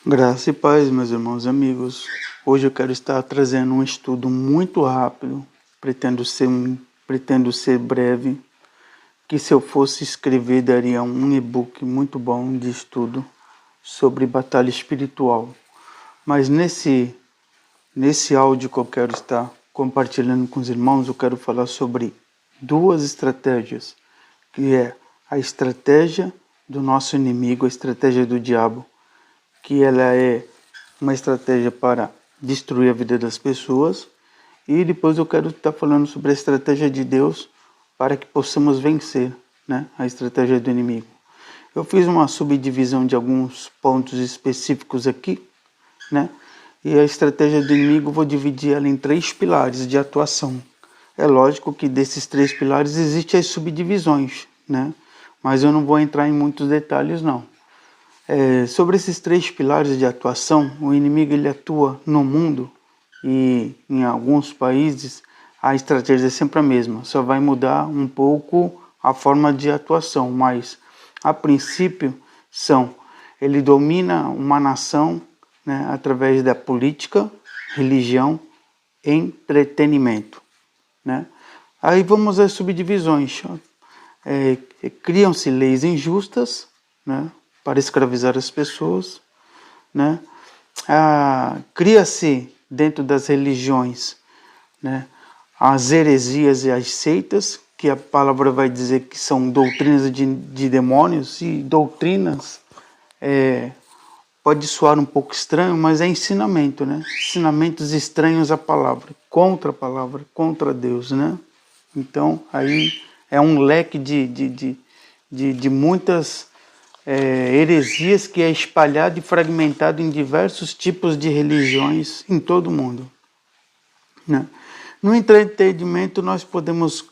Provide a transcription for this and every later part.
Graça e paz, meus irmãos e amigos. Hoje eu quero estar trazendo um estudo muito rápido, pretendo ser breve, que se eu fosse escrever daria um e-book muito bom de estudo sobre batalha espiritual. Mas nesse áudio que eu quero estar compartilhando com os irmãos, eu quero falar sobre duas estratégias, que é a estratégia do nosso inimigo, a estratégia do diabo, que ela é uma estratégia para destruir a vida das pessoas, e depois eu quero estar falando sobre a estratégia de Deus para que possamos vencer, né, a estratégia do inimigo. Eu fiz uma subdivisão de alguns pontos específicos aqui, né, e a estratégia do inimigo eu vou dividir ela em 3 pilares de atuação. É lógico que desses 3 pilares existem as subdivisões, né, mas eu não vou entrar em muitos detalhes não. Sobre esses 3 pilares de atuação, o inimigo ele atua no mundo e em alguns países a estratégia é sempre a mesma, só vai mudar um pouco a forma de atuação, mas a princípio ele domina uma nação, né, através da política, religião, entretenimento, né? Aí vamos às subdivisões. Criam-se leis injustas, né, para escravizar as pessoas, né? Cria-se dentro das religiões, né, as heresias e as seitas, que a palavra vai dizer que são doutrinas de demônios, e doutrinas pode soar um pouco estranho, mas é ensinamento, né? Ensinamentos estranhos à palavra, contra Deus, né? Então aí é um leque de muitas heresias que é espalhado e fragmentado em diversos tipos de religiões em todo o mundo, né? No entretenimento nós podemos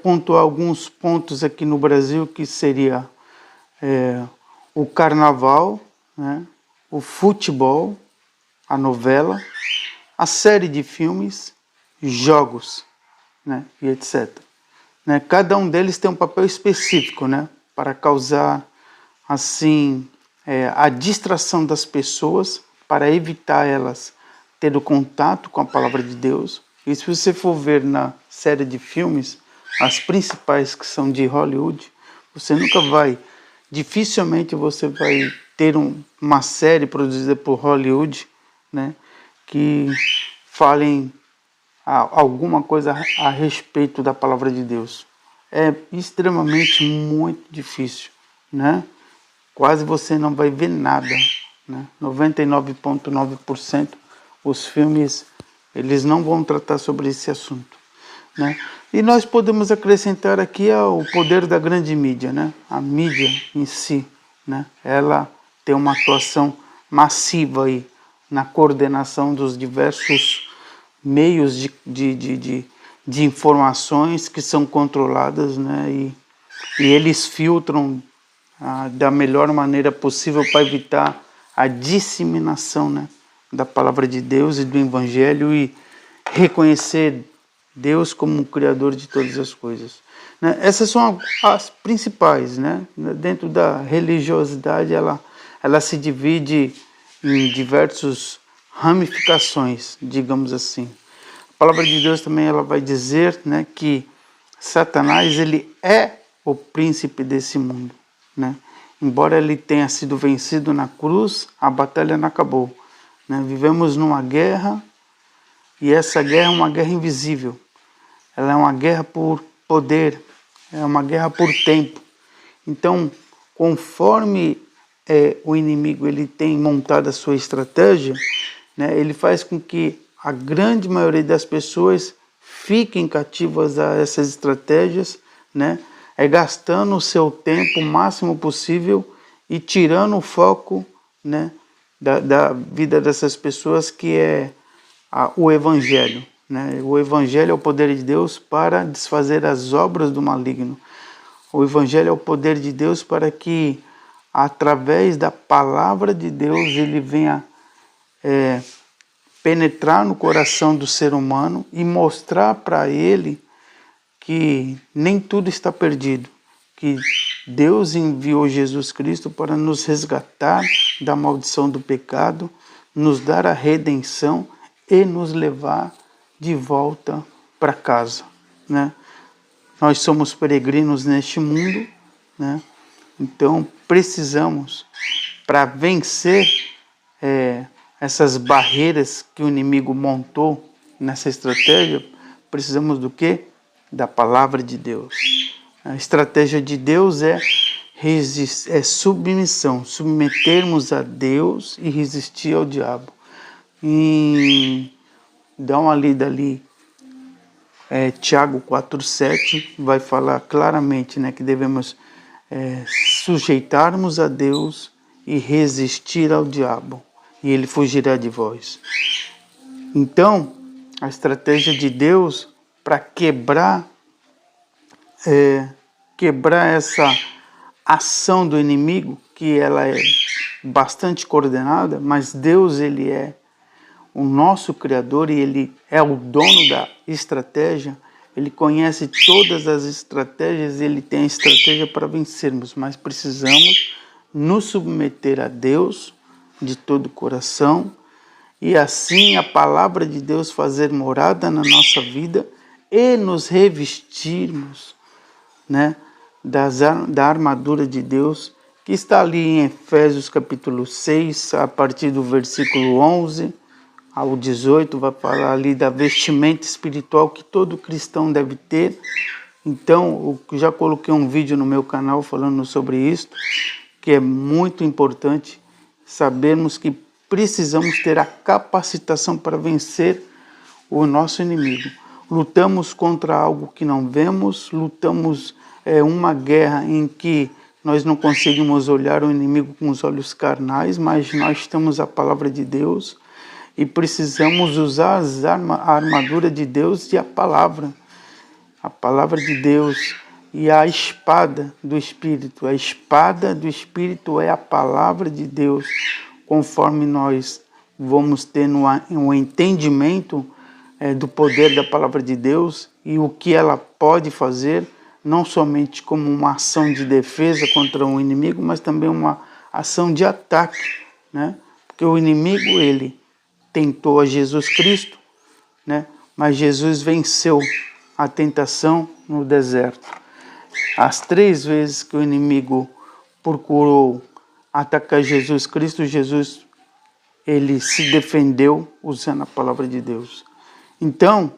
pontuar alguns pontos aqui no Brasil, que seria o carnaval, né? O futebol, a novela, a série de filmes, jogos, né? E etc. Né? Cada um deles tem um papel específico, né? Para causar assim a distração das pessoas, para evitar elas ter o contato com a palavra de Deus. E se você for ver na série de filmes, as principais que são de Hollywood, dificilmente você vai ter uma série produzida por Hollywood, né, que falem alguma coisa a respeito da palavra de Deus. É extremamente muito difícil, né? Quase você não vai ver nada, né? 99,9% os filmes eles não vão tratar sobre esse assunto, né? E nós podemos acrescentar aqui o poder da grande mídia, né? A mídia em si, né? Ela tem uma atuação massiva aí na coordenação dos diversos meios de informações que são controladas, né? E eles filtram da melhor maneira possível para evitar a disseminação, né, da palavra de Deus e do Evangelho, e reconhecer Deus como o Criador de todas as coisas, né? Essas são as principais, né? Dentro da religiosidade ela se divide em diversas ramificações, digamos assim. A palavra de Deus também ela vai dizer, né, que Satanás ele é o príncipe desse mundo, né? Embora ele tenha sido vencido na cruz, a batalha não acabou, né? Vivemos numa guerra, e essa guerra é uma guerra invisível. Ela é uma guerra por poder, é uma guerra por tempo. Então, conforme o inimigo ele tem montado a sua estratégia, né, ele faz com que a grande maioria das pessoas fiquem cativas a essas estratégias, né, gastando o seu tempo o máximo possível e tirando o foco, né, da vida dessas pessoas, que é o Evangelho, né? O Evangelho é o poder de Deus para desfazer as obras do maligno. O Evangelho é o poder de Deus para que, através da palavra de Deus, ele venha penetrar no coração do ser humano e mostrar para ele que nem tudo está perdido, que Deus enviou Jesus Cristo para nos resgatar da maldição do pecado, nos dar a redenção e nos levar de volta para casa, né? Nós somos peregrinos neste mundo, né? Então precisamos, para vencer essas barreiras que o inimigo montou nessa estratégia, precisamos do quê? Da palavra de Deus. A estratégia de Deus é submissão, submetermos a Deus e resistir ao diabo. E dá uma lida ali, Tiago 4,7 vai falar claramente, né, que devemos sujeitarmos a Deus e resistir ao diabo, e ele fugirá de vós. Então, a estratégia de Deus para quebrar essa ação do inimigo, que ela é bastante coordenada, mas Deus, ele é o nosso Criador e ele é o dono da estratégia. Ele conhece todas as estratégias, ele tem a estratégia para vencermos, mas precisamos nos submeter a Deus de todo o coração e assim a palavra de Deus fazer morada na nossa vida e nos revestirmos, né, da armadura de Deus, que está ali em Efésios capítulo 6, a partir do versículo 11 ao 18, vai falar ali da vestimenta espiritual que todo cristão deve ter. Então, eu já coloquei um vídeo no meu canal falando sobre isso, que é muito importante sabermos que precisamos ter a capacitação para vencer o nosso inimigo. Lutamos contra algo que não vemos, lutamos uma guerra em que nós não conseguimos olhar o inimigo com os olhos carnais, mas nós temos a palavra de Deus e precisamos usar a armadura de Deus e a palavra de Deus e a espada do Espírito. A espada do Espírito é a palavra de Deus, conforme nós vamos ter um entendimento do poder da palavra de Deus e o que ela pode fazer, não somente como uma ação de defesa contra um inimigo, mas também uma ação de ataque, né? Porque o inimigo, ele tentou a Jesus Cristo, né? Mas Jesus venceu a tentação no deserto. As 3 vezes que o inimigo procurou atacar Jesus Cristo, Jesus, ele se defendeu usando a palavra de Deus. Então,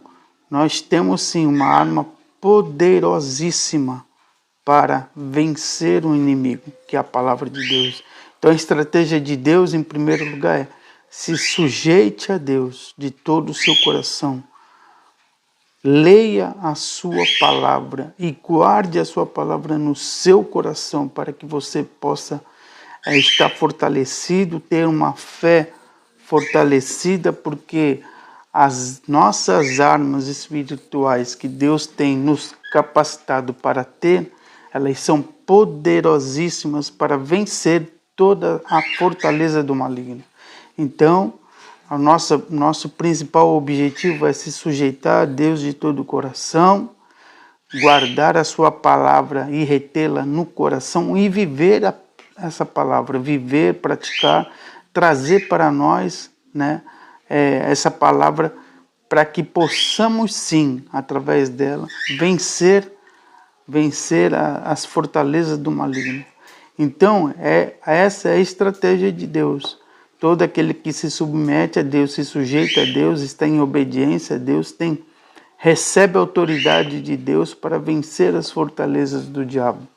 nós temos sim uma arma poderosíssima para vencer o inimigo, que é a palavra de Deus. Então, a estratégia de Deus, em primeiro lugar, é se sujeite a Deus de todo o seu coração. Leia a sua palavra e guarde a sua palavra no seu coração para que você possa estar fortalecido, ter uma fé fortalecida, porque as nossas armas espirituais que Deus tem nos capacitado para ter, elas são poderosíssimas para vencer toda a fortaleza do maligno. Então, nosso principal objetivo é se sujeitar a Deus de todo o coração, guardar a sua palavra e retê-la no coração e viver essa palavra, viver, praticar, trazer para nós, né, essa palavra, para que possamos sim, através dela, vencer as fortalezas do maligno. Então, essa é a estratégia de Deus. Todo aquele que se submete a Deus, se sujeita a Deus, está em obediência a Deus, recebe a autoridade de Deus para vencer as fortalezas do diabo.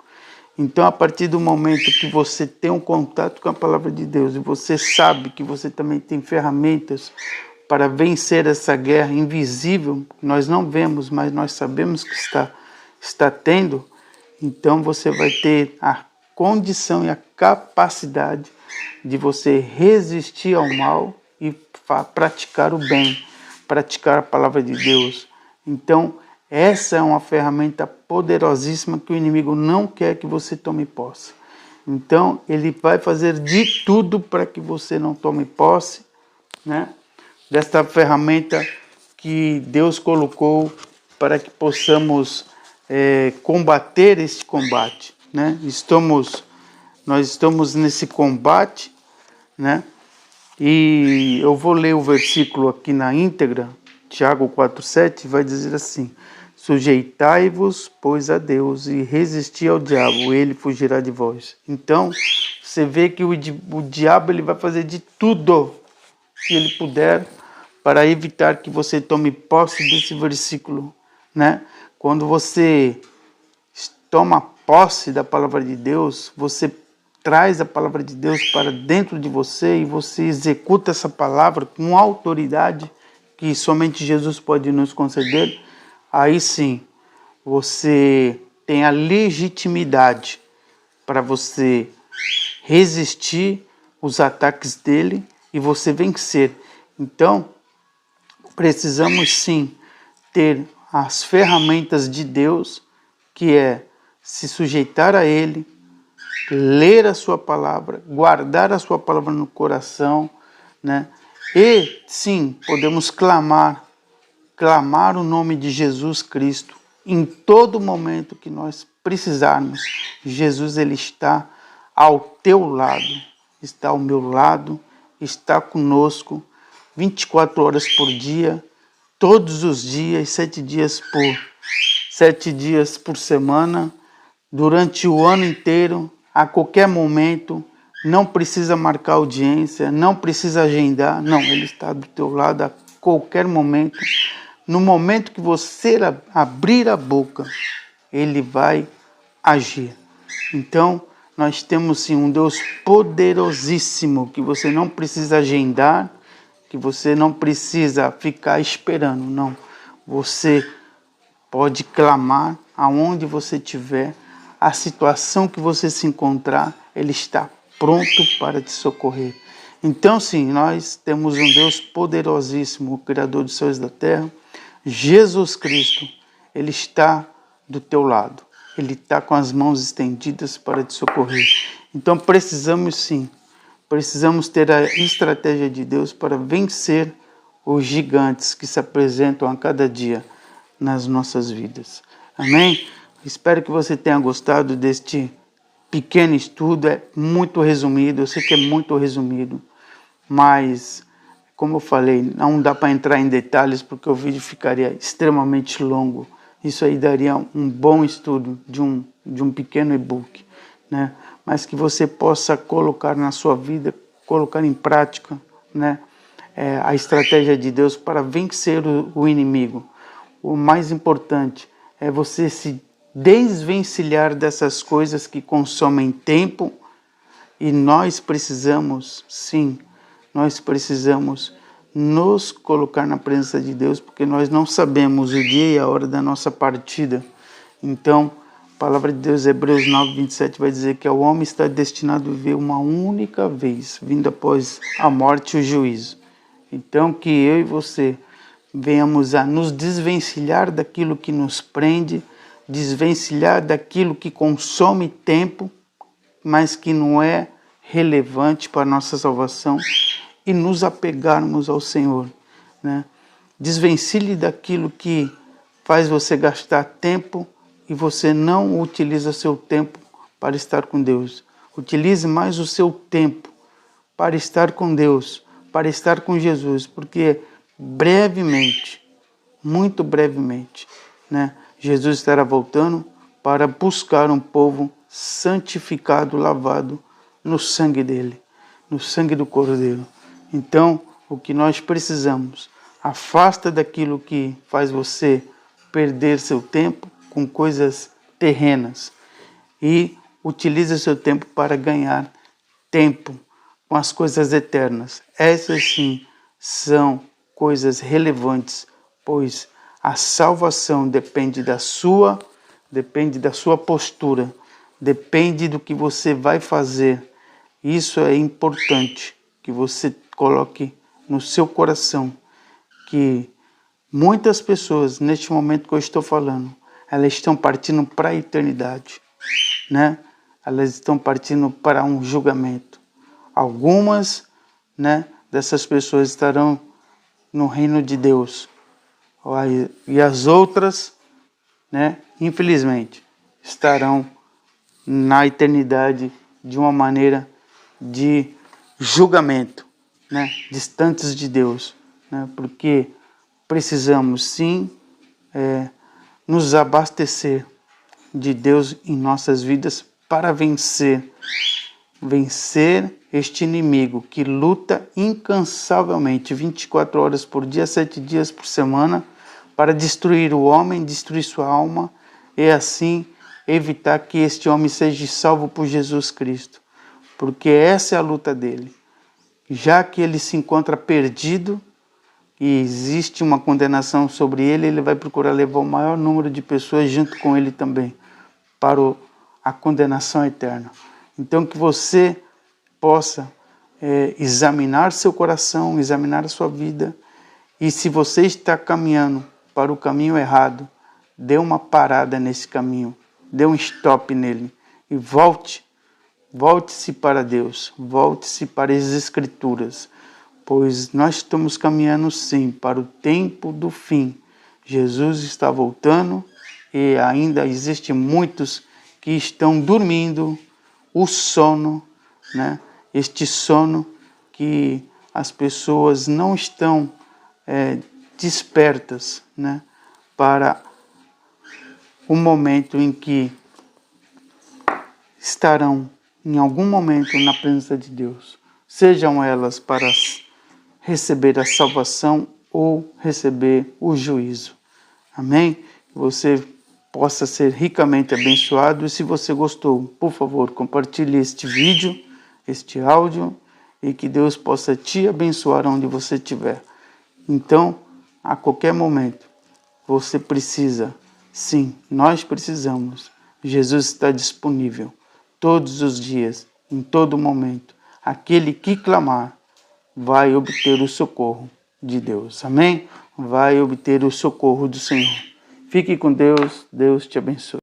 Então, a partir do momento que você tem um contato com a palavra de Deus e você sabe que você também tem ferramentas para vencer essa guerra invisível, nós não vemos, mas nós sabemos que está tendo, então você vai ter a condição e a capacidade de você resistir ao mal e praticar o bem, praticar a palavra de Deus. Então, essa é uma ferramenta poderosíssima que o inimigo não quer que você tome posse. Então, ele vai fazer de tudo para que você não tome posse, né, desta ferramenta que Deus colocou para que possamos combater este combate. né? Nós estamos nesse combate, né? E eu vou ler o versículo aqui na íntegra, Tiago 4,7, vai dizer assim: sujeitai-vos, pois, a Deus, e resisti ao diabo, ele fugirá de vós. Então, você vê que o diabo ele vai fazer de tudo que ele puder para evitar que você tome posse desse versículo, né? Quando você toma posse da palavra de Deus, você traz a palavra de Deus para dentro de você e você executa essa palavra com autoridade que somente Jesus pode nos conceder. Aí sim, você tem a legitimidade para você resistir os ataques dele e você vencer. Então, precisamos sim ter as ferramentas de Deus, que é se sujeitar a ele, ler a sua palavra, guardar a sua palavra no coração, né? E sim, podemos clamar o nome de Jesus Cristo em todo momento que nós precisarmos. Jesus, ele está ao teu lado, está ao meu lado, está conosco 24 horas por dia, todos os dias, 7 dias por semana, durante o ano inteiro, a qualquer momento. Não precisa marcar audiência, não precisa agendar, não, ele está do teu lado a qualquer momento. No momento que você abrir a boca, ele vai agir. Então, nós temos sim um Deus poderosíssimo, que você não precisa agendar, que você não precisa ficar esperando, não. Você pode clamar aonde você estiver, a situação que você se encontrar, ele está pronto para te socorrer. Então, sim, nós temos um Deus poderosíssimo, o Criador dos céus e da terra, Jesus Cristo, ele está do teu lado, ele está com as mãos estendidas para te socorrer. Então, precisamos ter a estratégia de Deus para vencer os gigantes que se apresentam a cada dia nas nossas vidas. Amém? Espero que você tenha gostado deste pequeno estudo. É muito resumido, eu sei que é muito resumido, mas, como eu falei, não dá para entrar em detalhes porque o vídeo ficaria extremamente longo. Isso aí daria um bom estudo de um pequeno e-book, né? Mas que você possa colocar na sua vida, colocar em prática, né? A estratégia de Deus para vencer o inimigo. O mais importante é você se desvencilhar dessas coisas que consomem tempo, e nós precisamos nos colocar na presença de Deus, porque nós não sabemos o dia e a hora da nossa partida. Então, a palavra de Deus, Hebreus 9, 27, vai dizer que o homem está destinado a viver uma única vez, vindo após a morte e o juízo. Então, que eu e você venhamos a nos desvencilhar daquilo que nos prende, desvencilhar daquilo que consome tempo, mas que não é relevante para a nossa salvação, e nos apegarmos ao Senhor, né? Desvencilhe daquilo que faz você gastar tempo e você não utiliza seu tempo para estar com Deus. Utilize mais o seu tempo para estar com Deus, para estar com Jesus, porque brevemente, muito brevemente, né, Jesus estará voltando para buscar um povo santificado, lavado no sangue dele, no sangue do Cordeiro. Então, o que nós precisamos, afasta daquilo que faz você perder seu tempo com coisas terrenas e utilize seu tempo para ganhar tempo com as coisas eternas. Essas sim são coisas relevantes, pois a salvação depende da sua postura, depende do que você vai fazer. Isso é importante que você coloque no seu coração, que muitas pessoas, neste momento que eu estou falando, elas estão partindo para a eternidade, né? Elas estão partindo para um julgamento. Algumas, né, dessas pessoas estarão no reino de Deus. E as outras, né, infelizmente, estarão na eternidade de uma maneira de julgamento, né? Distantes de Deus, né? Porque precisamos sim nos abastecer de Deus em nossas vidas para vencer este inimigo que luta incansavelmente 24 horas por dia, 7 dias por semana, para destruir o homem, destruir sua alma e assim evitar que este homem seja salvo por Jesus Cristo. Porque essa é a luta dele. Já que ele se encontra perdido e existe uma condenação sobre ele, ele vai procurar levar o maior número de pessoas junto com ele também para a condenação eterna. Então que você possa examinar seu coração, examinar a sua vida, e se você está caminhando para o caminho errado, dê uma parada nesse caminho, dê um stop nele e volte-se para Deus, volte-se para as Escrituras, pois nós estamos caminhando sim para o tempo do fim. Jesus está voltando e ainda existem muitos que estão dormindo o sono, né? Este sono que as pessoas não estão despertas, né? Para o momento em que estarão em algum momento na presença de Deus, sejam elas para receber a salvação ou receber o juízo. Amém? Que você possa ser ricamente abençoado. E se você gostou, por favor, compartilhe este vídeo, este áudio, e que Deus possa te abençoar onde você estiver. Então, a qualquer momento, você precisa, sim, nós precisamos. Jesus está disponível todos os dias, em todo momento. Aquele que clamar vai obter o socorro de Deus. Amém? Vai obter o socorro do Senhor. Fique com Deus. Deus te abençoe.